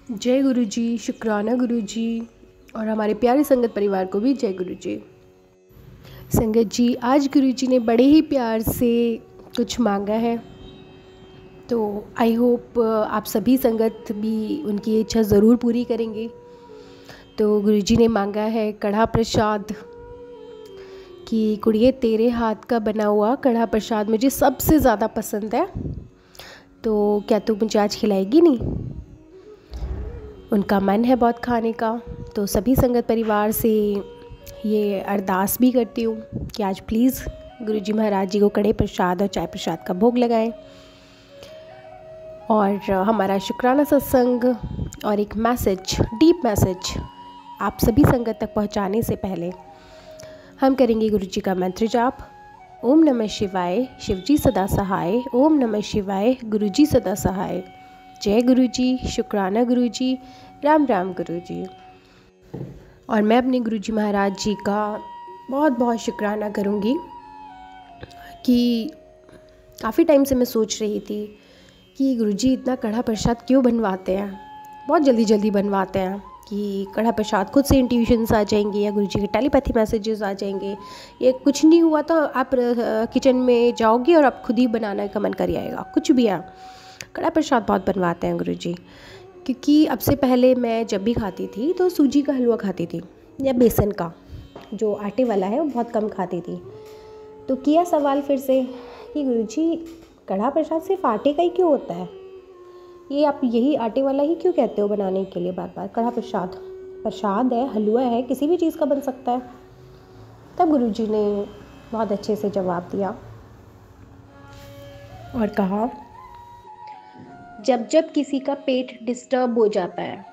जय गुरु जी, शुक्राना गुरु जी और हमारे प्यारे संगत परिवार को भी जय गुरु जी। संगत जी, आज गुरु जी ने बड़े ही प्यार से कुछ मांगा है, तो आई होप आप सभी संगत भी उनकी इच्छा ज़रूर पूरी करेंगे। तो गुरु जी ने मांगा है कढ़ा प्रसाद कि कुड़िए तेरे हाथ का बना हुआ कढ़ा प्रसाद मुझे सबसे ज़्यादा पसंद है, तो क्या तू मुझे आज खिलाएगी नहीं। उनका मन है बहुत खाने का, तो सभी संगत परिवार से ये अरदास भी करती हूँ कि आज प्लीज़ गुरुजी महाराज जी को कड़े प्रसाद और चाय प्रसाद का भोग लगाएं। और हमारा शुक्राना सत्संग और एक मैसेज, डीप मैसेज आप सभी संगत तक पहुँचाने से पहले हम करेंगे गुरुजी का मंत्र जाप। ओम नमः शिवाय, शिवजी सदा सहाय। ओम नमः शिवाय, गुरुजी सदा सहाय। जय गुरुजी, शुक्राना गुरुजी, राम राम गुरुजी। और मैं अपने गुरुजी महाराज जी का बहुत बहुत शुक्राना करूँगी कि काफ़ी टाइम से मैं सोच रही थी कि गुरुजी इतना कढ़ा प्रसाद क्यों बनवाते हैं, बहुत जल्दी जल्दी बनवाते हैं कि कढ़ा प्रसाद खुद से इंट्यूशंस आ जाएंगे या गुरुजी के टेलीपैथी मैसेजेस आ जाएंगे। ये कुछ नहीं हुआ तो आप किचन में जाओगे और आप खुद ही बनाने का मन कर आएगा, कुछ भी है। कढ़ा प्रसाद बहुत बनवाते हैं गुरुजी, क्योंकि अब से पहले मैं जब भी खाती थी तो सूजी का हलवा खाती थी या बेसन का, जो आटे वाला है वो बहुत कम खाती थी। तो किया सवाल फिर से कि गुरुजी कढ़ा प्रसाद सिर्फ आटे का ही क्यों होता है, ये आप यही आटे वाला ही क्यों कहते हो बनाने के लिए बार बार। कढ़ा प्रसाद प्रसाद है, हलवा है, किसी भी चीज़ का बन सकता है। तब गुरुजी ने बहुत अच्छे से जवाब दिया और कहा, जब जब किसी का पेट डिस्टर्ब हो जाता है,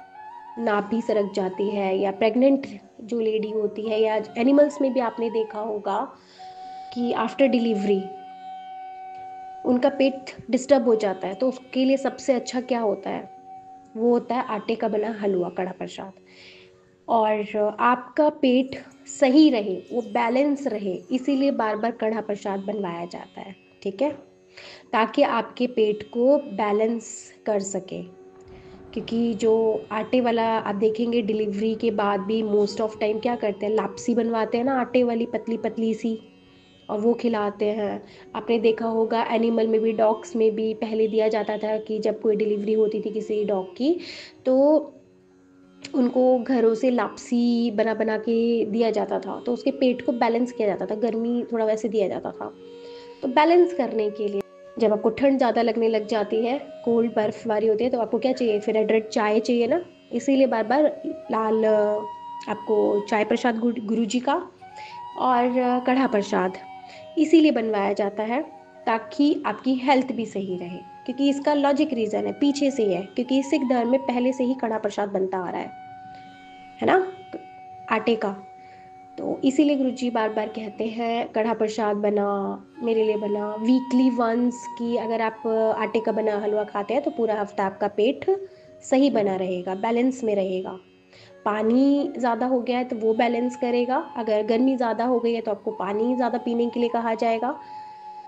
नाभि सरक जाती है, या प्रेग्नेंट जो लेडी होती है, या एनिमल्स में भी आपने देखा होगा कि आफ्टर डिलीवरी उनका पेट डिस्टर्ब हो जाता है, तो उसके लिए सबसे अच्छा क्या होता है, वो होता है आटे का बना हलवा, कढ़ा प्रसाद। और आपका पेट सही रहे, वो बैलेंस रहे, इसीलिए बार बार कढ़ा प्रसाद बनवाया जाता है, ठीक है, ताकि आपके पेट को बैलेंस कर सके। क्योंकि जो आटे वाला आप देखेंगे डिलीवरी के बाद भी मोस्ट ऑफ टाइम क्या करते हैं, लापसी बनवाते हैं ना, आटे वाली पतली पतली सी, और वो खिलाते हैं। आपने देखा होगा एनिमल में भी, डॉग्स में भी पहले दिया जाता था कि जब कोई डिलीवरी होती थी किसी डॉग की, तो उनको घरों से लापसी बना बना के दिया जाता था, तो उसके पेट को बैलेंस किया जाता था, गर्मी थोड़ा वैसे दिया जाता था। तो बैलेंस करने के लिए जब आपको ठंड ज़्यादा लगने लग जाती है, कोल्ड बर्फबारी होती है, तो आपको क्या चाहिए, फिर रेड चाय चाहिए ना, इसीलिए बार बार लाल आपको चाय प्रसाद गुरु जी का और कढ़ा प्रसाद इसीलिए बनवाया जाता है, ताकि आपकी हेल्थ भी सही रहे। क्योंकि इसका लॉजिक रीज़न है, पीछे से है, क्योंकि सिख धर्म में पहले से ही कढ़ा प्रसाद बनता आ रहा है ना, आटे का। तो इसीलिए गुरुजी बार बार कहते हैं कढ़ा प्रसाद बना, मेरे लिए बना। वीकली वंस की अगर आप आटे का बना हलवा खाते हैं तो पूरा हफ्ता आपका पेट सही बना रहेगा, बैलेंस में रहेगा। पानी ज़्यादा हो गया है तो वो बैलेंस करेगा, अगर गर्मी ज़्यादा हो गई है तो आपको पानी ज़्यादा पीने के लिए कहा जाएगा।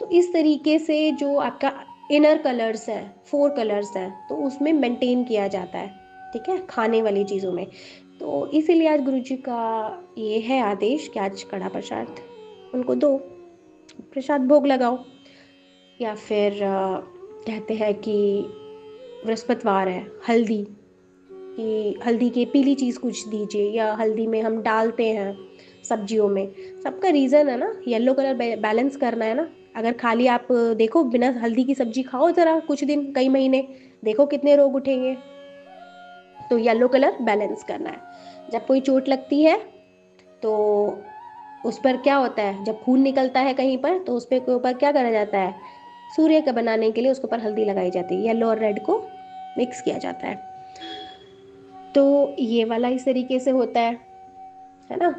तो इस तरीके से जो आपका इनर कलर्स है, 4 कलर्स हैं, तो उसमें मेंटेन किया जाता है, ठीक है, खाने वाली चीज़ों में। तो इसीलिए आज गुरुजी का ये है आदेश कि आज कढ़ा प्रसाद उनको दो, प्रसाद भोग लगाओ। या फिर कहते हैं कि बृहस्पतिवार है, हल्दी कि हल्दी की पीली चीज़ कुछ दीजिए, या हल्दी में हम डालते हैं सब्जियों में, सबका रीज़न है ना, येलो कलर बैलेंस करना है ना। अगर खाली आप देखो बिना हल्दी की सब्जी खाओ ज़रा कुछ दिन, कई महीने, देखो कितने रोग उठेंगे। तो येलो कलर बैलेंस करना है। जब कोई चोट लगती है तो उस पर क्या होता है, जब खून निकलता है कहीं पर, तो उस पर ऊपर क्या करा जाता है, सूर्य का बनाने के लिए उसके ऊपर हल्दी लगाई जाती है, येलो और रेड को मिक्स किया जाता है। तो ये वाला इस तरीके से होता है ना।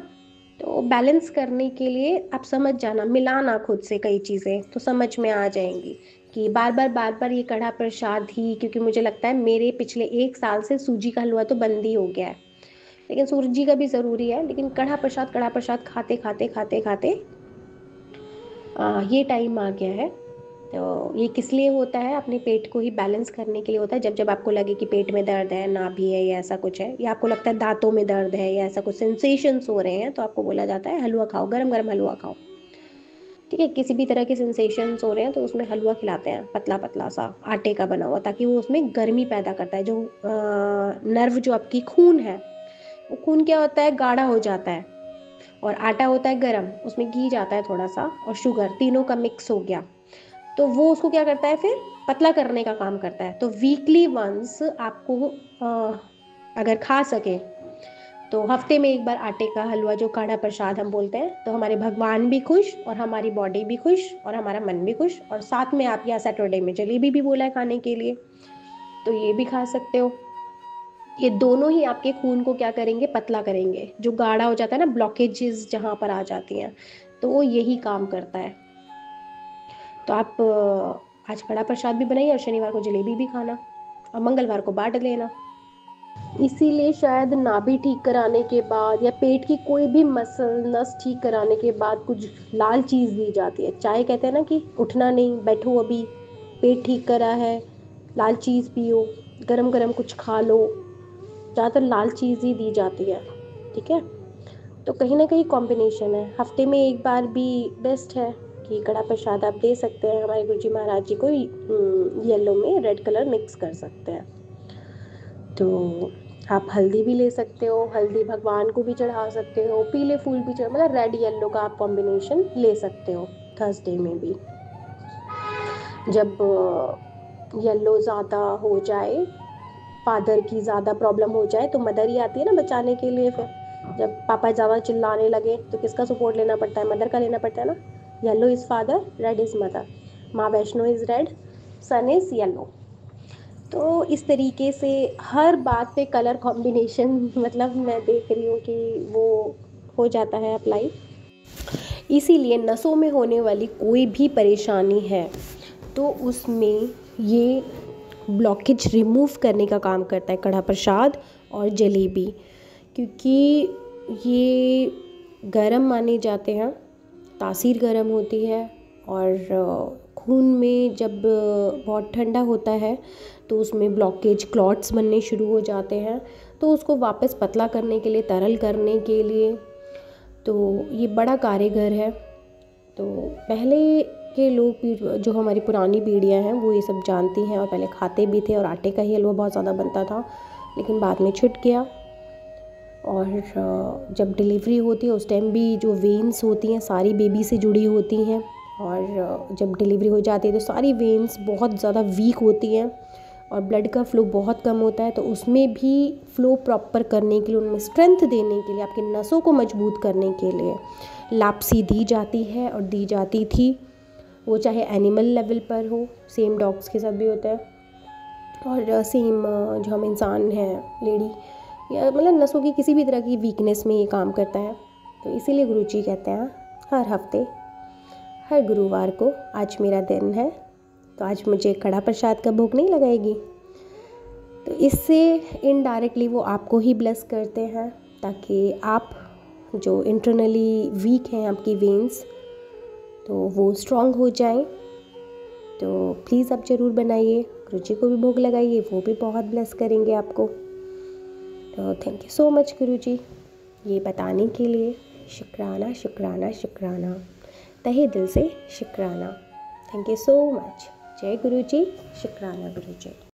तो बैलेंस करने के लिए आप समझ जाना, मिलाना खुद से कई चीज़ें, तो समझ में आ जाएंगी कि बार बार ये कढ़ा प्रसाद ही, क्योंकि मुझे लगता है मेरे पिछले 1 साल से सूजी का हलवा तो बंद ही हो गया है, लेकिन सूजी का भी ज़रूरी है, लेकिन कढ़ा प्रसाद खाते खाते खाते खाते ये टाइम आ गया है तो ये किस लिए होता है? अपने पेट को ही बैलेंस करने के लिए होता है। जब जब आपको लगे कि पेट में दर्द है, नाभि है या ऐसा कुछ है, या आपको लगता है दांतों में दर्द है या ऐसा कुछ सेंसेशंस हो रहे हैं, तो आपको बोला जाता है हलवा खाओ, गरम गरम हलवा खाओ। ठीक है, किसी भी तरह के सेंसेशंस हो रहे हैं तो उसमें हलवा खिलाते हैं, पतला पतला सा आटे का बना हुआ, ताकि वो उसमें गर्मी पैदा करता है। जो नर्व जो आपकी खून है, वो खून क्या होता है, गाढ़ा हो जाता है। और आटा होता है गरम, उसमें घी जाता है थोड़ा सा और शुगर, तीनों का मिक्स हो गया, तो वो उसको क्या करता है, फिर पतला करने का काम करता है। तो वीकली वंस आपको अगर खा सके तो हफ्ते में एक बार आटे का हलवा, जो काढ़ा प्रसाद हम बोलते हैं, तो हमारे भगवान भी खुश और हमारी बॉडी भी खुश और हमारा मन भी खुश। और साथ में आप, या सैटरडे में जलेबी भी बोला है खाने के लिए, तो ये भी खा सकते हो। ये दोनों ही आपके खून को क्या करेंगे, पतला करेंगे। जो गाढ़ा हो जाता है ना, ब्लॉकेजेस जहाँ पर आ जाती हैं, तो वो यही काम करता है। तो आप आज कड़ा प्रसाद भी बनाइए और शनिवार को जलेबी भी खाना और मंगलवार को बांट लेना। इसीलिए शायद नाभि ठीक कराने के बाद या पेट की कोई भी मसल नस ठीक कराने के बाद कुछ लाल चीज़ दी जाती है। चाय कहते हैं ना कि उठना नहीं, बैठो अभी, पेट ठीक करा है, लाल चीज़ पियो, गरम गरम कुछ खा लो, ज़्यादातर लाल चीज़ ही दी जाती है। ठीक है, तो कहीं ना कहीं कॉम्बिनेशन है। हफ्ते में एक बार भी बेस्ट है कि कड़ा प्रसाद आप दे सकते हैं। हमारे गुरुजी महाराज जी को येलो में रेड कलर मिक्स कर सकते हैं। तो आप हल्दी भी ले सकते हो, हल्दी भगवान को भी चढ़ा सकते हो, पीले फूल भी चढ़ा, मतलब रेड येलो का आप कॉम्बिनेशन ले सकते हो थर्सडे में भी। जब येलो ज़्यादा हो जाए, फादर की ज़्यादा प्रॉब्लम हो जाए, तो मदर ही आती है ना बचाने के लिए। फिर जब पापा ज़्यादा चिल्लाने लगे तो किसका सपोर्ट लेना पड़ता है, मदर का लेना पड़ता है ना। Yellow is father, red is mother, माँ Vaishno is red, sun is yellow. तो इस तरीके से हर बात पे कलर कॉम्बिनेशन मतलब मैं देख रही हूँ कि वो हो जाता है अप्लाई। इसीलिए नसों में होने वाली कोई भी परेशानी है तो उसमें ये ब्लॉकेज रिमूव करने का काम करता है कड़ा प्रसाद और जलेबी, क्योंकि ये गरम माने जाते हैं, तासीर गरम होती है। और खून में जब बहुत ठंडा होता है तो उसमें ब्लॉकेज क्लॉट्स बनने शुरू हो जाते हैं, तो उसको वापस पतला करने के लिए, तरल करने के लिए, तो ये बड़ा कारीगर है। तो पहले के लोग, जो हमारी पुरानी पीढ़ियाँ हैं, वो ये सब जानती हैं और पहले खाते भी थे, और आटे का ही हलवा बहुत ज़्यादा बनता था, लेकिन बाद में छूट गया। और जब डिलीवरी होती है उस टाइम भी जो वेन्स होती हैं सारी बेबी से जुड़ी होती हैं, और जब डिलीवरी हो जाती है तो सारी वेन्स बहुत ज़्यादा वीक होती हैं और ब्लड का फ़्लो बहुत कम होता है। तो उसमें भी फ़्लो प्रॉपर करने के लिए, उनमें स्ट्रेंथ देने के लिए, आपके नसों को मजबूत करने के लिए लापसी दी जाती है और दी जाती थी। वो चाहे एनिमल लेवल पर हो, सेम डॉग्स के साथ भी होता है, और सेम जो हम इंसान हैं, लेडी, या मतलब नसों की किसी भी तरह की वीकनेस में ये काम करता है। तो इसीलिए गुरुजी कहते हैं हर हफ्ते, हर गुरुवार को आज मेरा दिन है, तो आज मुझे कड़ा प्रसाद का भोग नहीं लगाएगी। तो इससे इनडायरेक्टली वो आपको ही ब्लेस करते हैं, ताकि आप जो इंटरनली वीक हैं, आपकी वेन्स, तो वो स्ट्रॉन्ग हो जाएं। तो प्लीज़ आप ज़रूर बनाइए, गुरुजी को भी भोग लगाइए, वो भी बहुत ब्लेस करेंगे आपको। तो थैंक यू सो मच गुरुजी, ये बताने के लिए। शुक्राना शुक्राना शुक्राना, तहे दिल से शुक्राना। Thank you so much. जय गुरुजी, शुक्राना गुरुजी।